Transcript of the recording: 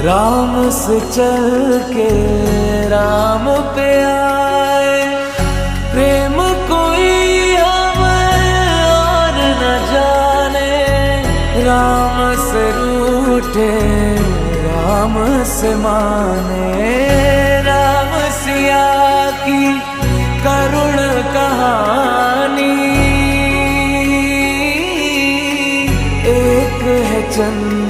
राम से चल के राम पे आए, प्रेम कोई हमें और न जाने। राम से रूठे राम से माने, राम सिया की करुण कहानी। एक है चंद